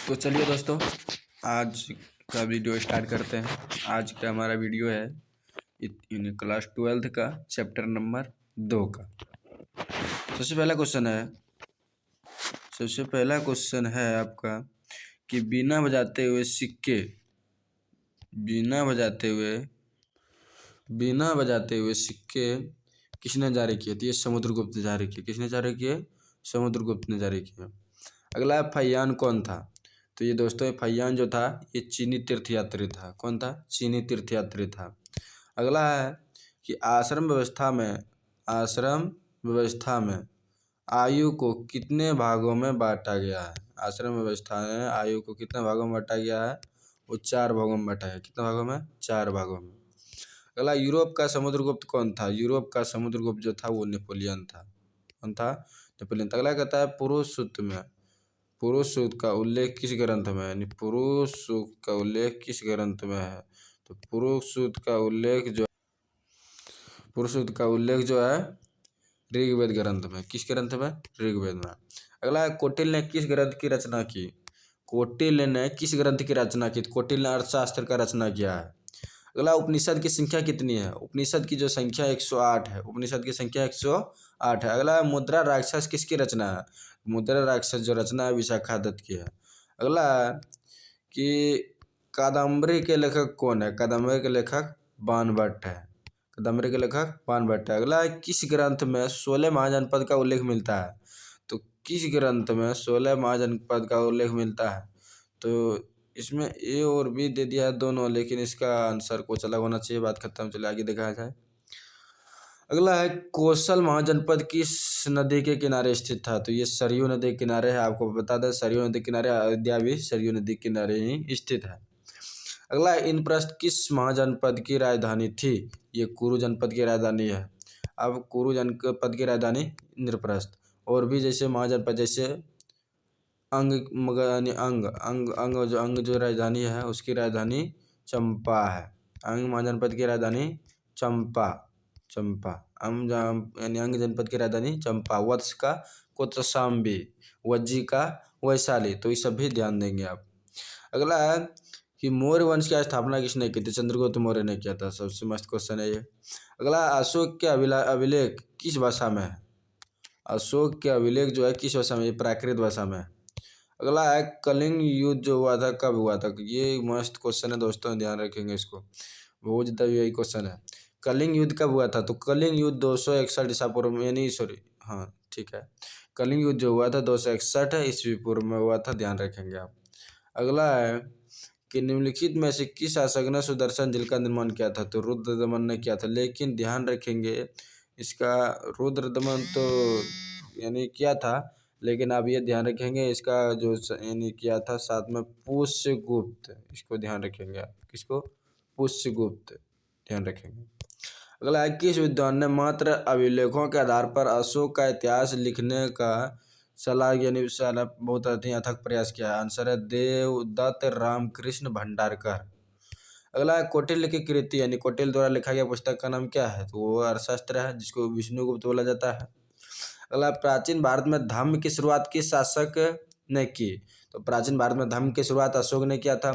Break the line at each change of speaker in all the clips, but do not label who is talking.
तो चलिए दोस्तों, आज का वीडियो स्टार्ट करते हैं। आज का हमारा वीडियो है क्लास 12th का चैप्टर नंबर 2 का। सबसे पहला क्वेश्चन है आपका कि बिना बजाते हुए सिक्के किसने जारी किए थे? ये समुद्रगुप्त जारी किए। किसने जारी किए? समुद्रगुप्त ने जारी किए। अगला है फहियान कौन था? तो ये दोस्तों फहियान जो था ये चीनी तीर्थयात्री था। कौन था? चीनी तीर्थयात्री था। अगला है कि आश्रम व्यवस्था में आयु को कितने भागों में बांटा गया है? आश्रम व्यवस्था में आयु को कितने भागों में बांटा गया है? वो 4 भागों में बांटा है। कितने भागों में? 4 भागों में। अगला, यूरोप का समुद्रगुप्त कौन था? यूरोप का समुद्रगुप्त जो था वो नेपोलियन था। कौन था? नेपोलियन। अगला कहता है पुरुष सूक्त का उल्लेख किस ग्रंथ में है? यानी पुरुष सूक्त का उल्लेख किस ग्रंथ में है? तो पुरुष सूक्त का उल्लेख जो है ऋग्वेद ग्रंथ में। किस ग्रंथ में? ऋग्वेद में। अगला है कौटिल्य ने किस ग्रंथ की रचना की? कौटिल्य ने किस ग्रंथ की रचना की? कौटिल्य ने अर्थशास्त्र का रचना किया है। अगला, उपनिषद की संख्या कितनी है? उपनिषद की जो संख्या 108 है। उपनिषद की संख्या 108 है। अगला, मुद्रा राक्षस किसकी रचना है? मुद्रा राक्षस जो रचना है विशाखादत्त की है। अगला कि कादम्बरी के लेखक कौन है? कादम्बरी के लेखक बाणभट्ट है। कादम्बरी के लेखक बाणभट्ट है। अगला, किस ग्रंथ में 16 महाजनपद का उल्लेख मिलता है? तो किस ग्रंथ में 16 महाजनपद का उल्लेख मिलता है? तो इसमें ए और बी दे दिया है दोनों, लेकिन इसका आंसर कुछ अलग होना चाहिए। बात खत्म। चलिए आगे देखा जाए। अगला है कौशल महाजनपद किस नदी के किनारे स्थित था? तो ये सरयू नदी के किनारे है। आपको बता दें सरयू नदी के किनारे अयोध्या भी सरयू नदी के किनारे ही स्थित है। अगला, इंद्रप्रस्थ किस महाजनपद की राजधानी थी? ये कुरु जनपद की राजधानी है। अब कुरु जनपद की राजधानी इंद्रप्रस्थ। और भी जैसे महाजनपद जैसे अंग जो राजधानी है उसकी राजधानी चंपा है। अंग महाजनपद की राजधानी चंपा। अंग जनपद की राजधानी चंपा। वत्स का कौशाम्बी, वज्जी का वैशाली। तो ये सब भी ध्यान देंगे आप। अगला है कि मौर्य वंश की स्थापना किसने की थी? चंद्रगुप्त मौर्य ने किया था। सबसे मस्त क्वेश्चन है ये। अगला, अशोक के अभिलेख किस भाषा में है? अशोक के अभिलेख जो है किस भाषा में? प्राकृत भाषा में। अगला है कलिंग युद्ध जो हुआ था कब हुआ था? ये मस्त क्वेश्चन है दोस्तों, ध्यान रखेंगे इसको। बहुत ज़्यादा यही क्वेश्चन है। कलिंग युद्ध कब हुआ था? तो कलिंग युद्ध 261 ईसा पूर्व में, यानी हाँ ठीक है। कलिंग युद्ध जो हुआ था 261 ईस्वी पूर्व में हुआ था। ध्यान रखेंगे आप। अगला है कि निम्नलिखित में से किस शासक ने सुदर्शन झील का निर्माण किया था? तो रुद्रदमन ने किया था। लेकिन ध्यान रखेंगे इसका रुद्रदमन तो यानी किया था, लेकिन आप ये ध्यान रखेंगे इसका जो यानी किया था साथ में पुष्यगुप्त। इसको ध्यान रखेंगे आप। किसको? पुष्यगुप्त। ध्यान रखेंगे। अगला है किस विद्वान ने मात्र अभिलेखों के आधार पर अशोक का इतिहास लिखने का सलाह यानी बहुत अथक प्रयास किया? आंसर है देवदत्त रामकृष्ण भंडारकर। अगला है कौटिल्य की कृति यानी कौटिल्य द्वारा लिखा गया पुस्तक का नाम क्या है? तो वो अर्थशास्त्र है जिसको विष्णुगुप्त बोला जाता है। अगला, प्राचीन भारत में धम्म की शुरुआत किस शासक ने की? तो प्राचीन भारत में धम्म की शुरुआत अशोक ने किया था।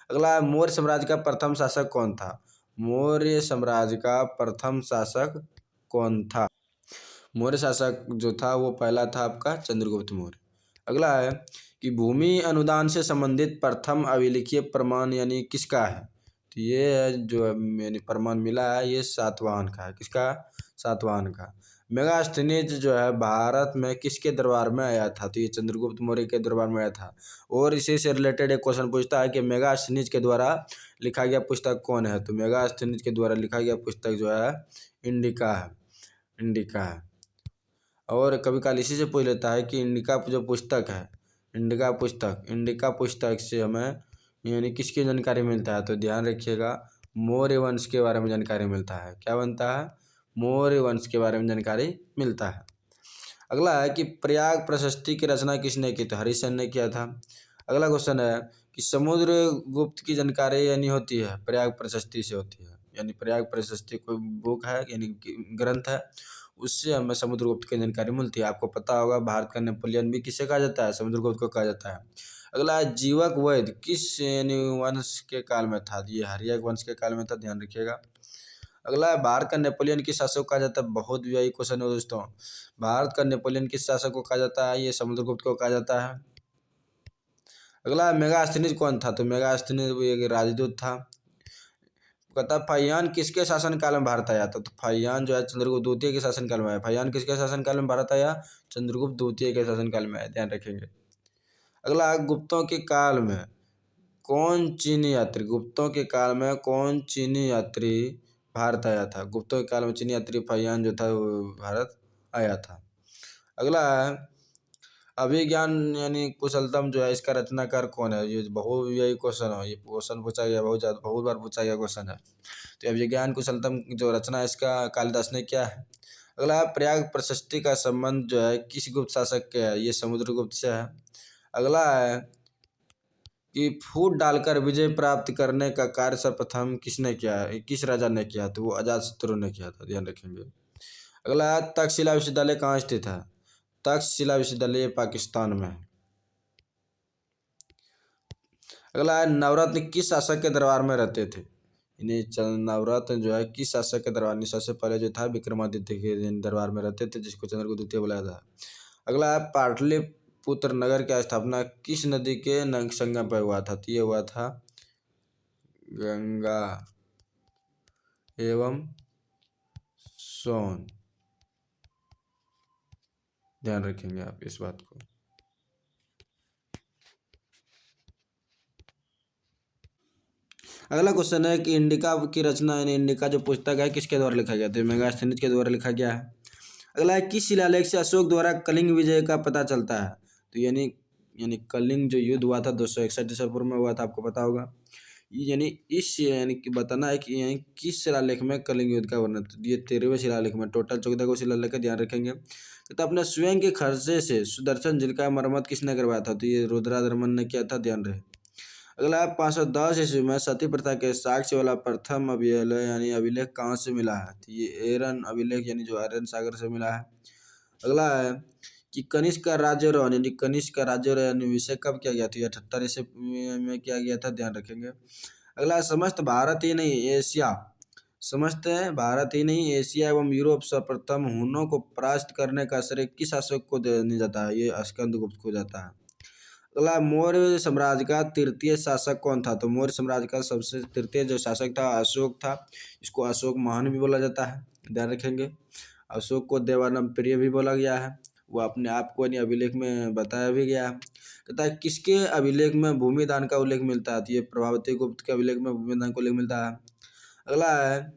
अगला, मौर्य साम्राज्य का प्रथम शासक कौन था? मौर्य साम्राज्य का प्रथम शासक कौन था? मौर्य शासक जो था वो पहला था आपका चंद्रगुप्त मौर्य। अगला है कि भूमि अनुदान से संबंधित प्रथम अभिलेखीय प्रमाण यानी किसका है? तो ये जो यानी प्रमाण मिला है ये सातवाहन का है। किसका? सातवाहन का। मेगास्थनीज जो है भारत में किसके दरबार में आया था? तो ये चंद्रगुप्त मौर्य के दरबार में आया था। और इसी से रिलेटेड एक क्वेश्चन पूछता है कि मेगास्थनीज के द्वारा लिखा गया पुस्तक कौन है? तो मेगास्थनीज के द्वारा लिखा गया पुस्तक जो है इंडिका है। और कभी काल इसी से पूछ लेता है कि इंडिका जो पुस्तक है, इंडिका पुस्तक से हमें यानी किसकी जानकारी मिलता है? तो ध्यान रखिएगा मौर्य वंश के बारे में जानकारी मिलता है। क्या बनता है? मौर्य वंश के बारे में जानकारी मिलता है। अगला है कि प्रयाग प्रशस्ति की रचना किसने की? तो हरिश्चंद्र ने किया था। अगला क्वेश्चन है कि समुद्रगुप्त की जानकारी यानी होती है प्रयाग प्रशस्ति से होती है। यानी प्रयाग प्रशस्ति कोई बुक है यानी ग्रंथ है, उससे हमें समुद्रगुप्त की जानकारी मिलती है। आपको पता होगा भारत का नेपोलियन भी किसे कहा जाता है? समुद्रगुप्त को कहा जाता है। अगला है जीवक वैद्य किस यानी वंश के काल में था? ये हर्यक वंश के काल में था, ध्यान रखिएगा। अगला है भारत का नेपोलियन किस शासक को कहा जाता है? बहुत यही क्वेश्चन है दोस्तों। भारत का नेपोलियन किस शासक को कहा जाता है? ये समुद्रगुप्त को कहा जाता है। अगला है मेगास्थनीज कौन था? तो मेगास्थनीज एक राजदूत था। कहता है फाहियान किसके शासन काल में भारत आया था? तो फाहियान जो है चंद्रगुप्त द्वितीय के शासन काल में आया। फाहियान किसके शासन काल में भारत आया? चंद्रगुप्त द्वितीय के शासन काल में आया, ध्यान रखेंगे। अगला गुप्तों के काल में कौन चीनी यात्री, गुप्तों के काल में कौन चीनी यात्री भारत आया था? गुप्तों के काल में चीनी यात्री फाहियान जो था वो भारत आया था। अगला है अभिज्ञान यानी कुशलतम जो है इसका रचनाकार कौन है? ये बहुत यही क्वेश्चन है, ये क्वेश्चन पूछा गया बहुत बार पूछा गया क्वेश्चन है। तो अभिज्ञान कुशलतम जो रचना है इसका कालिदास ने किया है। अगला है प्रयाग प्रशस्ति का संबंध जो है किस गुप्त शासक के है? ये समुद्रगुप्त से है। अगला है कि फूट डालकर विजय प्राप्त करने का कार्य सर्वप्रथम किसने किया है? किस राजा ने किया? तो वो अजातशत्रु ने किया था, ध्यान रखेंगे। अगला है तक्षशिला विश्वविद्यालय कहाँ स्थित है? तक्षशिला विश्वविद्यालय पाकिस्तान में है। अगला है नवरत्न किस शासक के दरबार में रहते थे? नवरत्न जो है किस शासक के दरबार में? सबसे पहले जो था विक्रमादित्य के दरबार में रहते थे, जिसको चंद्रगुप्त द्वितीय बुलाया था। अगला है पाटलिपुत्र नगर की स्थापना किस नदी के संगम पर हुआ था? तो ये हुआ था गंगा एवं सोन, ध्यान रखेंगे आप इस बात को। अगला क्वेश्चन है कि इंडिका की रचना यानी इंडिका जो पुस्तक है किसके द्वारा लिखा गया? तो मेगास्थनीज के द्वारा लिखा गया है। अगला है किस शिलालेख से अशोक द्वारा कलिंग विजय का पता चलता है? तो यानी कलिंग जो युद्ध हुआ था 261 ईसा पूर्व में हुआ था, आपको पता होगा। यानी कि बताना है कि यानी किस शिलालेख में कलिंग युद्ध का वर्णन? तो ये 13वें शिलालेख में, टोटल 14 को शिलालेख का ध्यान रखेंगे। तो अपने स्वयं के खर्चे से सुदर्शन झील का मरम्मत किसने करवाया था? तो ये रुद्राधर्मन ने किया था, ध्यान रहे। अगला है 510 ईस्वी में सती प्रथा के साक्ष्य वाला प्रथम अभिलेख यानी अभिलेख कहाँ से मिला है? तो ये एरन अभिलेख यानी जो अरन सागर से मिला है। अगला है कि कनिष्क का राज्यारोहण यानी कनिष्क का राज्यारोहण यानी विषय कब किया गया था? ये 78 ईस्वी में किया गया था, ध्यान रखेंगे। अगला समस्त भारत ही नहीं एशिया एवं यूरोप सर्वप्रथम हुनों को परास्त करने का श्रेय किस शासक को दिया जाता है? ये स्कंदगुप्त को जाता है। अगला मौर्य साम्राज्य का तृतीय शासक कौन था? तो मौर्य साम्राज्य का सबसे तृतीय जो शासक था अशोक था। इसको अशोक महान भी बोला जाता है, ध्यान रखेंगे। अशोक को देवानंद प्रिय भी बोला गया है, वो अपने आप को अभिलेख में बताया भी गया है। कहता है किसके अभिलेख में भूमिदान का उल्लेख मिलता है? तो ये प्रभावती गुप्त के अभिलेख में भूमिदान का उल्लेख मिलता है। अगला है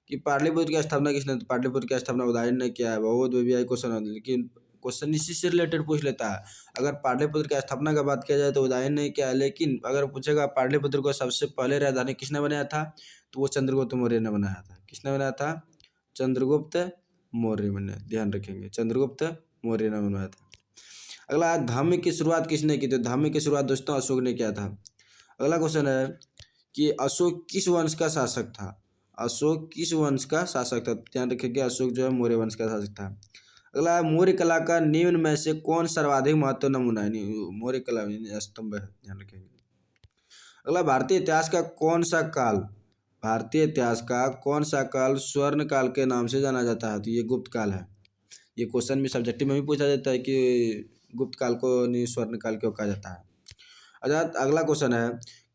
कि पाटलिपुत्र की स्थापना किसने? तो पाटलिपुत्र की स्थापना उदयन ने किया है। बहुत वीवीआई क्वेश्चन है, लेकिन क्वेश्चन इसी से रिलेटेड पूछ लेता है। अगर पाटलिपुत्र की स्थापना का बात किया जाए तो उदयन ने किया है, लेकिन अगर पूछेगा पाटलिपुत्र को सबसे पहले राजधानी किसने बनाया था? तो वो चंद्रगुप्त मौर्य ने बनाया था। किसने बनाया था? चंद्रगुप्त मौर्य ने, ध्यान रखेंगे, चंद्रगुप्त मौर्य ने बनवाया था। अगला धामी की शुरुआत किसने की? तो धामी की शुरुआत दोस्तों अशोक ने किया था। अगला क्वेश्चन है कि अशोक किस वंश का शासक था? अशोक किस वंश का शासक था? ध्यान रखेंगे, अशोक जो है मौर्य वंश का शासक था। अगला मौर्य कला का निम्न में से कौन सर्वाधिक महत्वपूर्ण नमूना है? मौर्य कला स्तंभ है, ध्यान रखेंगे। अगला भारतीय इतिहास का कौन सा काल स्वर्ण काल के नाम से जाना जाता है? तो ये गुप्त काल है। ये क्वेश्चन भी सब्जेक्टिव में भी पूछा जाता है कि गुप्त काल को स्वर्ण काल क्यों कहा जाता है। अगला क्वेश्चन है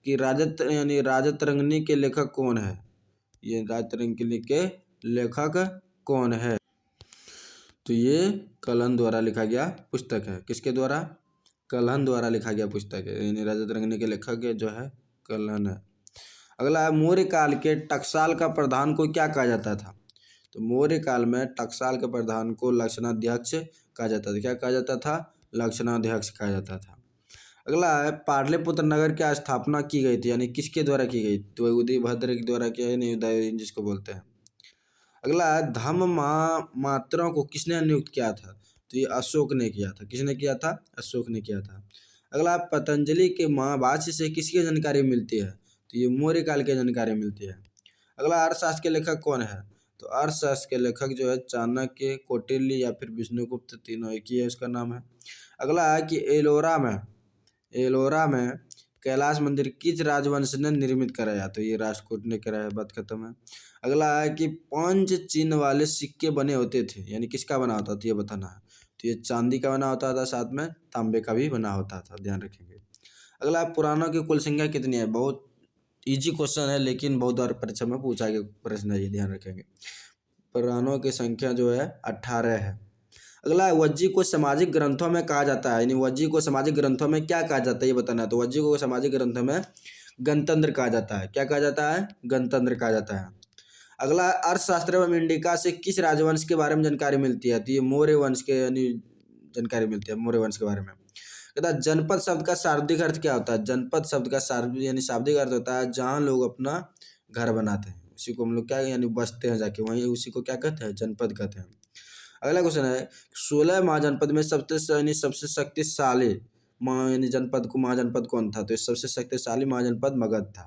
कि राजतरंगिणी के लेखक कौन है? ये राजतरंगिणी के लेखक कौन है? तो ये कलहन द्वारा लिखा गया पुस्तक है। किसके द्वारा? कलहन द्वारा लिखा गया पुस्तक है, यानी राजतरंगिणी के लेखक जो है कलहन है। अगला है मौर्य काल के टकसाल का प्रधान को क्या कहा जाता था? तो मौर्य काल में टकसाल के प्रधान को लक्षणाध्यक्ष कहा जाता था। क्या कहा जाता था? लक्षणाध्यक्ष कहा जाता था। अगला है पाटलिपुत्र नगर की स्थापना की गई थी, यानी किसके द्वारा की गई? तो उदयभद्र के द्वारा किया, यानी उदय जिसको बोलते हैं। अगला है धम्म मात्रों को किसने नियुक्त किया था? तो ये अशोक ने किया था। किसने किया था? अशोक ने किया था। अगला पतंजलि के महाभाष्य से किसकी जानकारी मिलती है? तो ये मौर्य काल की जानकारी मिलती है। अगला अर्थशास्त्र के लेखक कौन है? तो अर्थशास्त्र के लेखक जो है चाणक्य, कौटिल्य या फिर विष्णुगुप्त, तीनों एक ही है, उसका नाम है। अगला है कि एलोरा में कैलाश मंदिर किस राजवंश ने निर्मित कराया? तो ये राष्ट्रकूट ने कराया, बात खत्म है। अगला है कि 5 चिन्ह वाले सिक्के बने होते थे, यानी किसका बना होता था ये बताना है। तो ये चांदी का बना होता था, साथ में तांबे का भी बना होता था, ध्यान रखेंगे। अगला पुराणों की कुल संख्या कितनी है? बहुत इजी क्वेश्चन है, लेकिन बहुत बार परीक्षा में पूछा गया प्रश्न है ये, ध्यान रखेंगे। पुराणों की संख्या जो है 18 है। अगला है वज्जी को सामाजिक ग्रंथों में कहा जाता है, यानी वज्जी को सामाजिक ग्रंथों में क्या कहा जाता है ये बताना है। तो वज्जी को सामाजिक ग्रंथों में गणतंत्र कहा जाता है। क्या कहा जाता है? गणतंत्र कहा जाता है। अगला अर्थशास्त्र एवं इंडिका से किस राजवंश के बारे में जानकारी मिलती है? तो ये मौर्य वंश के, यानी जानकारी मिलती है मौर्य वंश के बारे में। कहता है जनपद शब्द का शाब्दिक अर्थ क्या होता है? जनपद शब्द का शाब्दिक अर्थ होता है जहाँ लोग अपना घर बनाते हैं, उसी को हम लोग क्या यानी बसते हैं जाके वहीं, उसी को क्या कहते हैं? जनपद कहते हैं। अगला क्वेश्चन है 16 महाजनपद में सबसे शक्तिशाली यानी जनपद को महाजनपद कौन था? तो इस सबसे शक्तिशाली महाजनपद मगध था।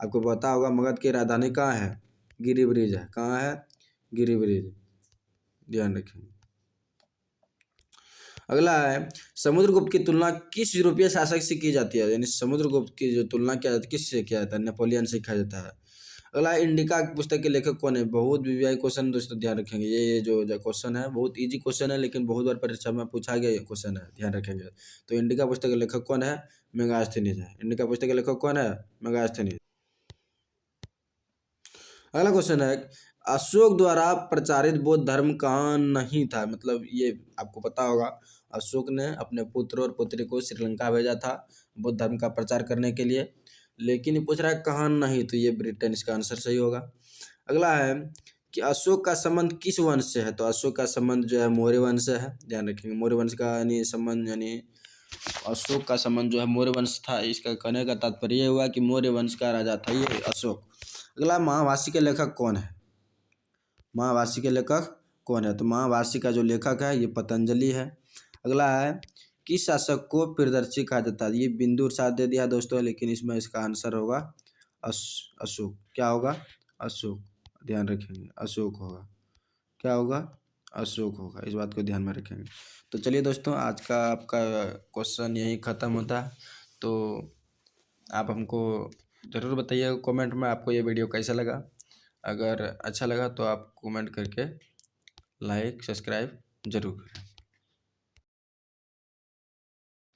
आपको पता होगा मगध की राजधानी कहाँ है? गिरिब्रिज है। कहाँ है? गिरिब्रिज, ध्यान रखेंगे। अगला है समुद्रगुप्त की तुलना किस यूरोपीय शासक से की जाती है? यानी समुद्रगुप्त की जो तुलना किया जाती है किससे किया जाता है? नेपोलियन से किया जाता है। अगला इंडिका की पुस्तक के लेखक कौन है? बहुत वीवीआई क्वेश्चन दोस्तों, ध्यान रखेंगे। ये जो क्वेश्चन है बहुत इजी क्वेश्चन है, लेकिन बहुत बार परीक्षा में पूछा गया ये क्वेश्चन है, ध्यान रखेंगे। तो इंडिका पुस्तक के लेखक कौन है? मेगास्थनीज है। इंडिका पुस्तक के लेखक कौन है? मेगास्थनीज। अगला क्वेश्चन है अशोक द्वारा प्रचारित बौद्ध धर्म कहाँ नहीं था? मतलब ये आपको पता होगा अशोक ने अपने पुत्र और पुत्री को श्रीलंका भेजा था बौद्ध धर्म का प्रचार करने के लिए, लेकिन ये पूछ रहा है कहाँ नहीं, तो ये ब्रिटेन इसका आंसर सही होगा। अगला है कि अशोक का संबंध किस वंश से है? तो अशोक का संबंध जो है मौर्य वंश से है, ध्यान रखेंगे। मौर्य वंश का यानी संबंध, यानी अशोक का संबंध जो है मौर्य वंश था। इसका कहने का तात्पर्य यह हुआ कि मौर्य वंश का राजा था ये अशोक। अगला महाभाष्य के लेखक कौन है? महाभाष्य के लेखक कौन है? तो महाभाष्य का जो लेखक है ये पतंजलि है। अगला है किस शासक को प्रियदर्शी कहा जाता है? ये बिंदु साथ दे दिया दोस्तों, लेकिन इसमें इसका आंसर होगा अशोक। क्या होगा? अशोक, ध्यान रखेंगे। अशोक होगा। क्या होगा? अशोक होगा, इस बात को ध्यान में रखेंगे। तो चलिए दोस्तों, आज का आपका क्वेश्चन यही ख़त्म होता है। तो आप हमको ज़रूर बताइए कमेंट में आपको ये वीडियो कैसा लगा। अगर अच्छा लगा तो आप कमेंट करके लाइक सब्सक्राइब ज़रूर करें।